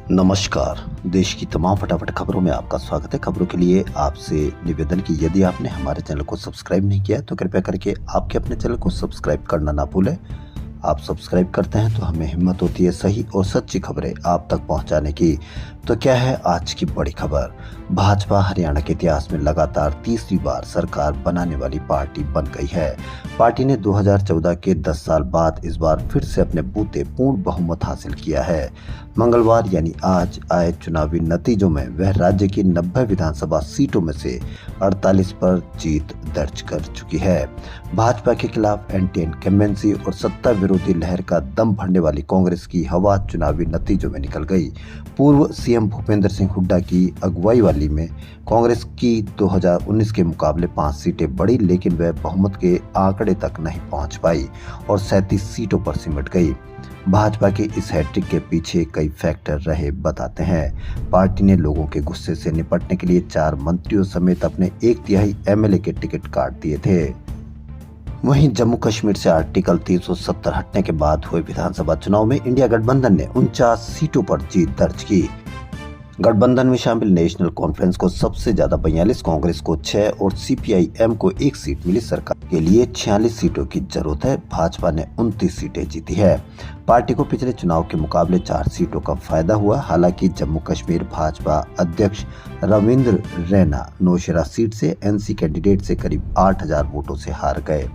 नमस्कार। देश की तमाम फटाफट खबरों में आपका स्वागत है। खबरों के लिए आपसे निवेदन कि यदि आपने हमारे चैनल को सब्सक्राइब नहीं किया है तो कृपया करके आपके अपने चैनल को सब्सक्राइब करना ना भूलें। आप सब्सक्राइब करते हैं तो हमें हिम्मत होती है सही और सच्ची खबरें आप तक पहुंचाने की। तो क्या है आज की बड़ी खबर? भाजपा हरियाणा के इतिहास में लगातार तीसरी बार सरकार बनाने वाली पार्टी बन गई है। पार्टी ने 2014 के 10 साल बाद इस बार फिर से अपने बूते पूर्ण बहुमत हासिल किया है। मंगलवार यानी आज आए चुनावी नतीजों में वह राज्य की 90 विधानसभा सीटों में से 48 पर जीत दर्ज कर चुकी है। भाजपा के खिलाफ एंटी इनकम्बेंसी और सत्ता विरोधी लहर का दम भरने वाली कांग्रेस की हवा चुनावी नतीजों में निकल गई। पूर्व सीएम भूपेंद्र सिंह हुड्डा की अगुवाई वाली में कांग्रेस की 2019 के मुकाबले 5 सीटें बढ़ी, लेकिन वह बहुमत के आंकड़े तक नहीं पहुंच पाई और 37 सीटों पर सिमट गई। भाजपा के इस हैट्रिक के पीछे कई फैक्टर रहे बताते हैं। पार्टी ने लोगों के गुस्से से निपटने के लिए 4 मंत्रियों समेत अपने 1/3 एमएलए के टिकट काट दिए थे। वहीं जम्मू कश्मीर से आर्टिकल 370 हटने के बाद हुए विधानसभा चुनाव में इंडिया गठबंधन ने 49 सीटों पर जीत दर्ज की। गठबंधन में शामिल नेशनल कॉन्फ्रेंस को सबसे ज्यादा 42, कांग्रेस को 6 और सीपीआईएम को 1 सीट मिली। सरकार के लिए 46 सीटों की जरूरत है। भाजपा ने 29 सीटें जीती है। पार्टी को पिछले चुनाव के मुकाबले 4 सीटों का फायदा हुआ। हालांकि जम्मू कश्मीर भाजपा अध्यक्ष रविंद्र रैना नौशेरा सीट से एनसी कैंडिडेट से करीब 8000 वोटों से हार गए।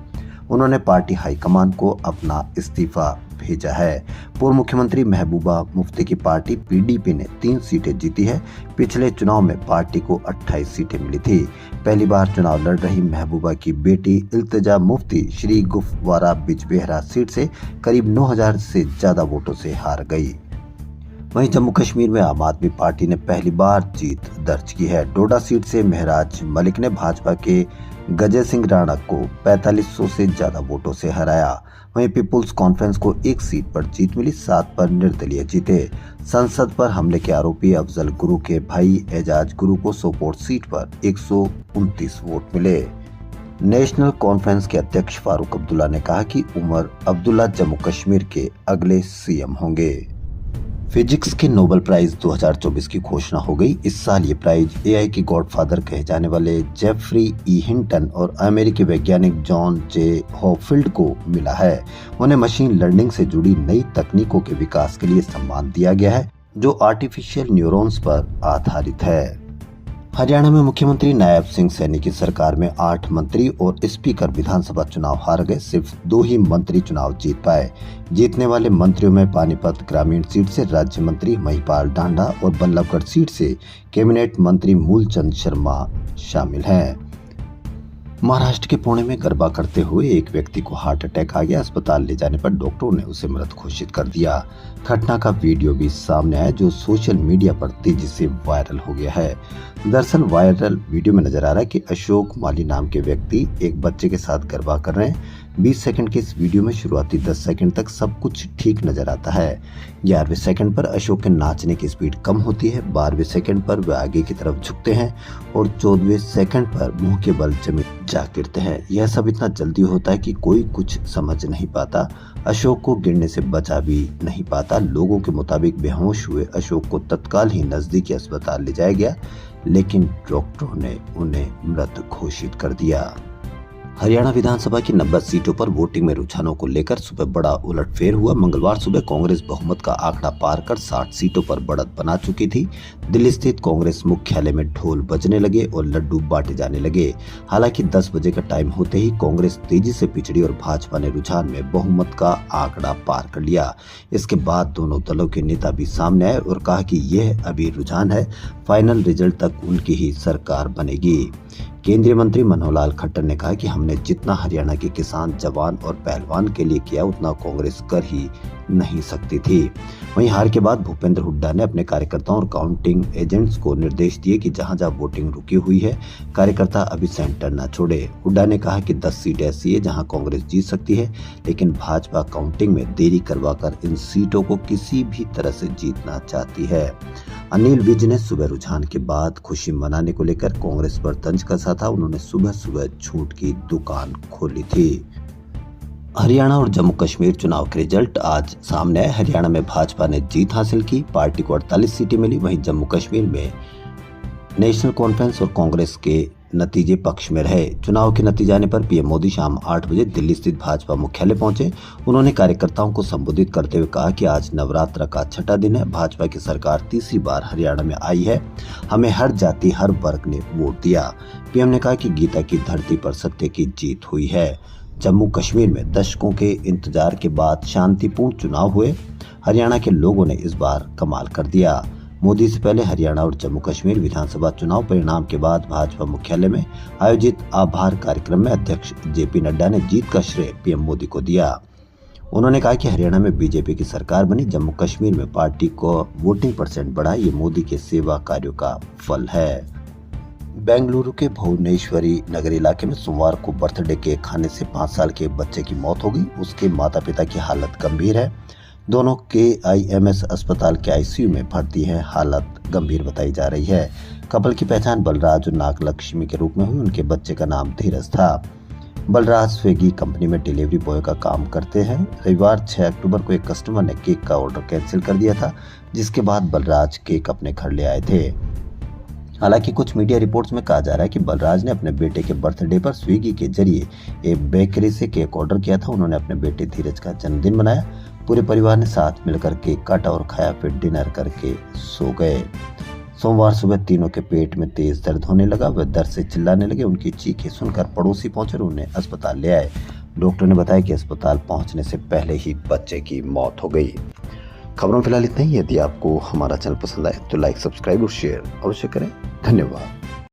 उन्होंने पार्टी हाईकमान को अपना इस्तीफा भेजा है। पूर्व मुख्यमंत्री महबूबा मुफ्ती की पार्टी पीडीपी ने 3 सीटें जीती है। पिछले चुनाव में पार्टी को 28 सीटें मिली थी। पहली बार चुनाव लड़ रही महबूबा की बेटी इल्तिजा मुफ्ती श्री गुफवारा बिजबेहरा सीट से करीब 9000 से ज्यादा वोटों से हार गई। वहीं जम्मू कश्मीर में आम आदमी पार्टी ने पहली बार जीत दर्ज की है। डोडा सीट से महराज मलिक ने भाजपा के गजय सिंह राणा को 4500 से ज्यादा वोटों से हराया। वहीं पीपुल्स कॉन्फ्रेंस को 1 सीट पर जीत मिली, 7 पर निर्दलीय जीते। संसद पर हमले के आरोपी अफजल गुरु के भाई एजाज गुरु को सोपोर सीट पर 129 वोट मिले। नेशनल कॉन्फ्रेंस के अध्यक्ष फारूक अब्दुल्ला ने कहा कि उमर अब्दुल्ला जम्मू कश्मीर के अगले सीएम होंगे। फिजिक्स के नोबेल प्राइज 2024 की घोषणा हो गई। इस साल ये प्राइज एआई के गॉडफादर कहे जाने वाले जेफरी ई हिंटन और अमेरिकी वैज्ञानिक जॉन जे हॉफील्ड को मिला है। उन्हें मशीन लर्निंग से जुड़ी नई तकनीकों के विकास के लिए सम्मान दिया गया है, जो आर्टिफिशियल न्यूरॉन्स पर आधारित है। हरियाणा में मुख्यमंत्री नायब सिंह सैनी की सरकार में 8 मंत्री और स्पीकर विधानसभा चुनाव हार गए। सिर्फ 2 ही मंत्री चुनाव जीत पाए। जीतने वाले मंत्रियों में पानीपत ग्रामीण सीट से राज्य मंत्री महिपाल डांडा और बल्लभगढ़ सीट से कैबिनेट मंत्री मूलचंद शर्मा शामिल हैं। महाराष्ट्र के पुणे में गरबा करते हुए एक व्यक्ति को हार्ट अटैक आ गया। अस्पताल ले जाने पर डॉक्टरों ने उसे मृत घोषित कर दिया। घटना का वीडियो भी सामने आया, जो सोशल मीडिया पर तेजी से वायरल हो गया है। दरअसल वायरल वीडियो में नजर आ रहा है कि अशोक माली नाम के व्यक्ति एक बच्चे के साथ गरबा कर रहे हैं। 20 सेकंड के इस वीडियो में शुरुआती 10 सेकंड तक सब कुछ ठीक नजर आता है। 11वें सेकंड पर अशोक के नाचने की स्पीड कम होती है। 12वें सेकंड पर वे आगे की तरफ झुकते हैं और 14वें सेकंड पर मुंह के बल जमीन जा गिरते हैं। यह सब इतना जल्दी होता है कि कोई कुछ समझ नहीं पाता। अशोक को गिरने से बचा भी नहीं पाता। लोगों के मुताबिक बेहोश हुए अशोक को तत्काल ही नजदीकी अस्पताल ले जाया गया, लेकिन डॉक्टरों ने उन्हें मृत घोषित कर दिया। हरियाणा विधानसभा की 90 सीटों पर वोटिंग में रुझानों को लेकर सुबह बड़ा उलटफेर हुआ। मंगलवार सुबह कांग्रेस बहुमत का आंकड़ा पार कर 60 सीटों पर बढ़त बना चुकी थी। दिल्ली स्थित कांग्रेस मुख्यालय में ढोल बजने लगे और लड्डू बांटे जाने लगे। हालांकि 10 बजे का टाइम होते ही कांग्रेस तेजी से पिछड़ी और भाजपा ने रुझान में बहुमत का आंकड़ा पार कर लिया। इसके बाद दोनों दलों के नेता भी सामने आए और कहा कि यह अभी रुझान है, फाइनल रिजल्ट तक उनकी ही सरकार बनेगी। केंद्रीय मंत्री मनोहर लाल खट्टर ने कहा कि हमने जितना हरियाणा के किसान, जवान और पहलवान के लिए किया उतना कांग्रेस कर ही नहीं सकती थी। वहीं हार के बाद भूपेंद्र हुड्डा ने अपने कार्यकर्ताओं और काउंटिंग एजेंट्स को निर्देश दिए कि जहां जहां वोटिंग रुकी हुई है, कार्यकर्ता अभी सेंटर न छोड़े। हुड्डा ने कहा कि 10 सीटें ऐसी है जहां कांग्रेस जीत सकती है, लेकिन भाजपा काउंटिंग में देरी करवाकर इन सीटों को किसी भी तरह से जीतना चाहती है। अनिल विज ने सुबह रुझान के बाद खुशी मनाने को लेकर कांग्रेस पर तंज कसा था। उन्होंने सुबह सुबह झूठ की दुकान खोली थी। हरियाणा और जम्मू कश्मीर चुनाव के रिजल्ट आज सामने आए। हरियाणा में भाजपा ने जीत हासिल की, पार्टी को 48 सीटें मिली। वहीं जम्मू कश्मीर में नेशनल कॉन्फ्रेंस और कांग्रेस के नतीजे पक्ष में रहे। चुनाव के नतीजे आने पर पीएम मोदी शाम 8 बजे दिल्ली स्थित भाजपा मुख्यालय पहुंचे। उन्होंने कार्यकर्ताओं को संबोधित करते हुए कहा कि आज नवरात्र का छठा दिन है। भाजपा की सरकार तीसरी बार हरियाणा में आई है। हमें हर जाति हर वर्ग ने वोट दिया। पीएम ने कहा कि गीता की धरती पर सत्य की जीत हुई है। जम्मू कश्मीर में दशकों के इंतजार के बाद शांतिपूर्ण चुनाव हुए। हरियाणा के लोगों ने इस बार कमाल कर दिया। मोदी से पहले हरियाणा और जम्मू कश्मीर विधानसभा चुनाव परिणाम के बाद भाजपा मुख्यालय में आयोजित आभार कार्यक्रम में अध्यक्ष जेपी नड्डा ने जीत का श्रेय पीएम मोदी को दिया। उन्होंने कहा कि हरियाणा में बीजेपी की सरकार बनी, जम्मू कश्मीर में पार्टी को वोटिंग परसेंट बढ़ा। ये मोदी के सेवा कार्यों का फल है। बेंगलुरु के भुवनेश्वरी नगर इलाके में सोमवार को बर्थडे केक खाने से 5 साल के बच्चे की मौत हो गई। उसके माता पिता की हालत गंभीर है। दोनों KIMS अस्पताल के ICU में भर्ती हैं। हालत गंभीर बताई जा रही है। कपल की पहचान बलराज और नागलक्ष्मी के रूप में हुई। उनके बच्चे का नाम धीरज था। बलराज स्विगी कंपनी में डिलीवरी बॉय का काम करते हैं। रविवार 6 अक्टूबर को एक कस्टमर ने केक का ऑर्डर कैंसिल कर दिया था, जिसके बाद बलराज केक अपने घर ले आए थे। हालांकि कुछ मीडिया रिपोर्ट्स में कहा जा रहा है कि बलराज ने अपने बेटे के बर्थडे पर स्विगी के जरिए एक बेकरी से केक ऑर्डर किया था। उन्होंने अपने बेटे धीरज का जन्मदिन मनाया। पूरे परिवार ने साथ मिलकर केक काटा और खाया, फिर डिनर करके सो गए। सोमवार सुबह तीनों के पेट में तेज दर्द होने लगा। वे दर्द से चिल्लाने लगे। उनकी चीखें सुनकर पड़ोसी पहुंचे और उन्हें अस्पताल ले आए। डॉक्टर ने बताया कि अस्पताल पहुंचने से पहले ही बच्चे की मौत हो गई। खबरों फिलहाल इतना ही। यदि आपको हमारा चैनल पसंद आए तो लाइक, सब्सक्राइब और शेयर अवश्य करें। धन्यवाद।